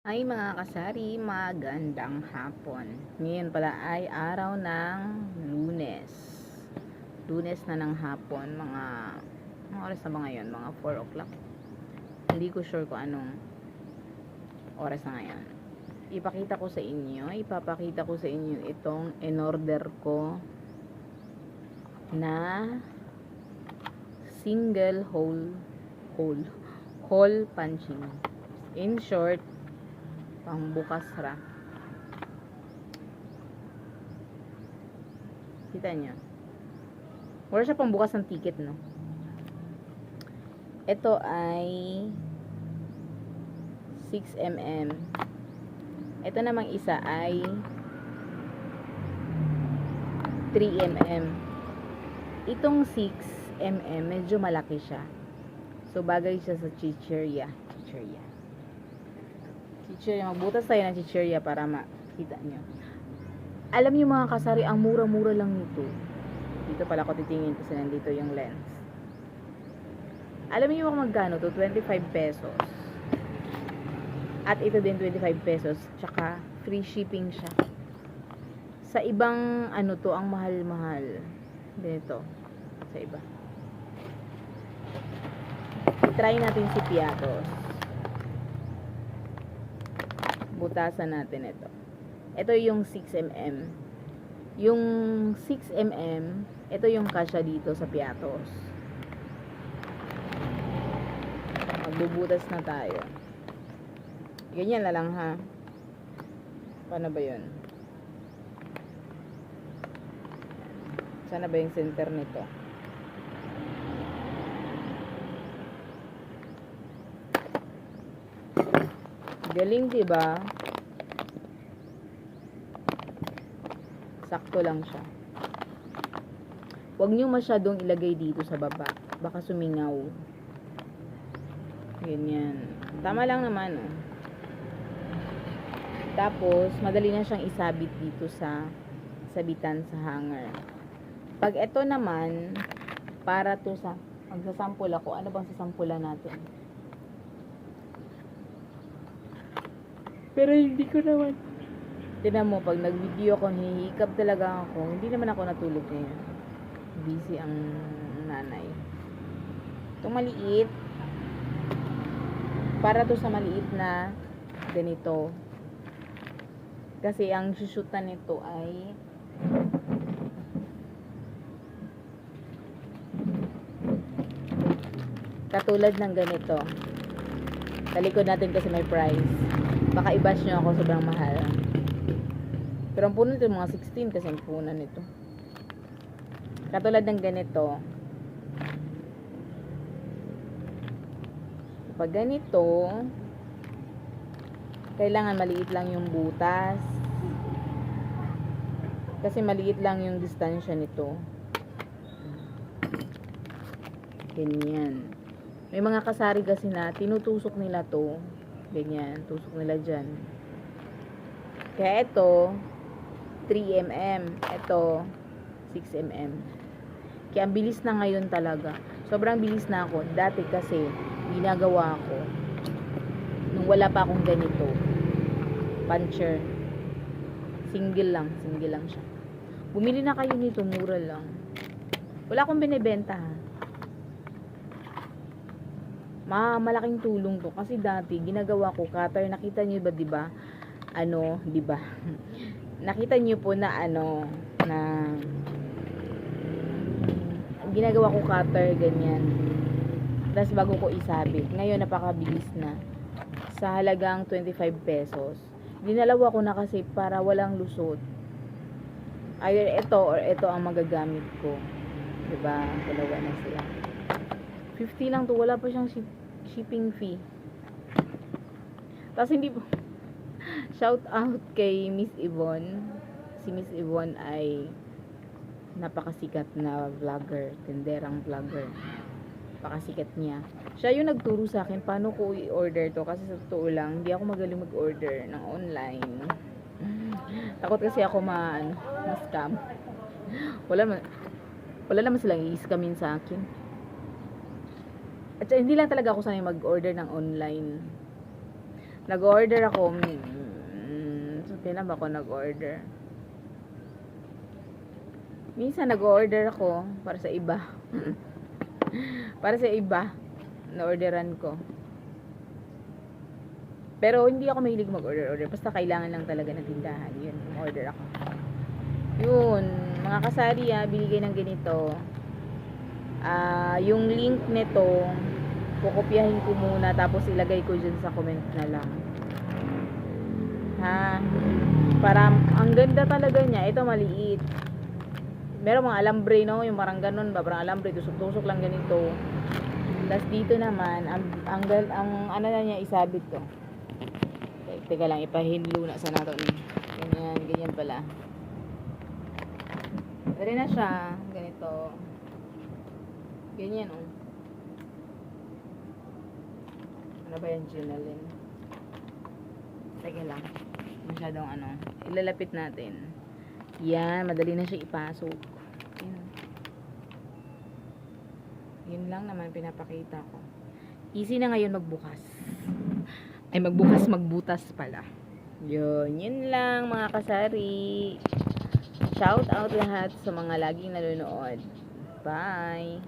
Ay mga kasari, magandang hapon. Ngayon pala ay araw ng Lunes. Lunes na ng hapon, mga oras na ba ngayon? Mga 4 o'clock. Hindi ko sure kung anong oras na ngayon. Ipapakita ko sa inyo itong in-order ko na single hole punching. In short, pangbukas ra. Kita nyo? Wala siya pangbukas ng ticket, no? Ito ay 6mm. Ito namang isa ay 3mm. Itong 6mm, medyo malaki siya. So, bagay siya sa chichirya. Magbutas tayo ng chichirya para makita nyo. Alam nyo mga kasari, ang mura-mura lang nito. Dito pala ko titingin kasi nandito yung lens. Alam nyo kung magkano to? 25 pesos. At ito din 25 pesos. Tsaka free shipping siya. Sa ibang ano to, ang mahal-mahal. Dito. Sa iba. Try natin si Piatos. Butasan natin ito. Ito yung 6mm. Yung 6mm, ito yung kasya dito sa Piatos. Magbubutas na tayo. Ganyan na lang ha. Paano ba yun? Sana ba yung center nito? Galing, diba? Sakto lang siya. Huwag nyo masyadong ilagay dito sa baba. Baka sumingaw. Ganyan. Tama lang naman, oh. Tapos, madali na siyang isabit dito sa sabitan sa hanger. Pag ito naman, para to sa, magsasample ako. Ano bang sasampulan natin? Pero hindi ko naman. Tignan mo, pag nag-video ako, hihikab talaga ako. Hindi naman ako natulog ngayon. Busy ang nanay. Itong maliit, para to sa maliit na ganito. Kasi ang shoot nito ay katulad ng ganito. Talikod natin kasi may price. Baka i-bash nyo ako, sobrang mahal. Pero ang puno nito mga 16 kasi ang puno nito. Katulad ng ganito. Pag ganito, kailangan maliit lang yung butas. Kasi maliit lang yung distansya nito. Ganyan. May mga kasari kasi na tinutusok nila to. Ganyan, tusok nila dyan. Kaya ito 3mm, ito 6mm. Kaya ang bilis na ngayon talaga. Sobrang bilis na ako. Dati kasi ginagawa ko nung wala pa akong ganito. Puncher. Single lang siya. Bumili na kayo nito, mura lang. Wala akong binebenta ha. Malaking tulong to kasi dati ginagawa ko cutter. Nakita niyo ba, 'di ba? Ano, 'di ba? Nakita niyo po na ano na ginagawa ko cutter ganyan. Tapos bago ko isabit. Ngayon napakabilis na. Sa halagang 25 pesos. Dinalawa ko na kasi para walang lusot. Either ito or ito ang magagamit ko. 'Di ba? Dalawa na sila. 50 lang to, wala pa siyang shipping fee. Tapos hindi po shout out kay Miss Yvonne. Si Miss Yvonne ay napakasikat na vlogger, tenderang vlogger. Napakasikat niya. Siya yung nagturo sa akin paano ko i-order to kasi sa totoo lang, hindi ako magaling mag-order ng online. Takot kasi ako ma-scam. Wala naman silang i-scamin sa akin. At hindi lang talaga ako sanay mag-order ng online. Nag-order ako. So, kailan ba ako nag-order? Minsan nag-order ako para sa iba. Para sa iba. Na-orderan ko. Pero hindi ako mahilig mag-order. Basta kailangan lang talaga ng tindahan. Yun, order ako. Yun, mga kasari binigay ng ganito. Yung link nito, kukopyahin ko muna tapos ilagay ko dyan sa comment na lang. Ha? Para, ang ganda talaga niya. Ito maliit. Meron mga alambre, no? Yung parang ganun ba? Parang alambre, tusok-tusok lang ganito. Tapos dito naman, ang ano na niya, isabit ko. Teka lang, ipahinlo na sa nato ni. Ganyan pala. Pwede na siya. Ganito. Ganyan, oh. Ano ba yan, Junalyn? Teka lang. Masyadong ano. Ilalapit natin. Yan, madali na siya ipasok. Yan. Yun lang naman pinapakita ko. Easy na ngayon magbukas. Ay, magbutas pala. Yun lang mga kasari. Shout out lahat sa mga laging nanonood. Bye!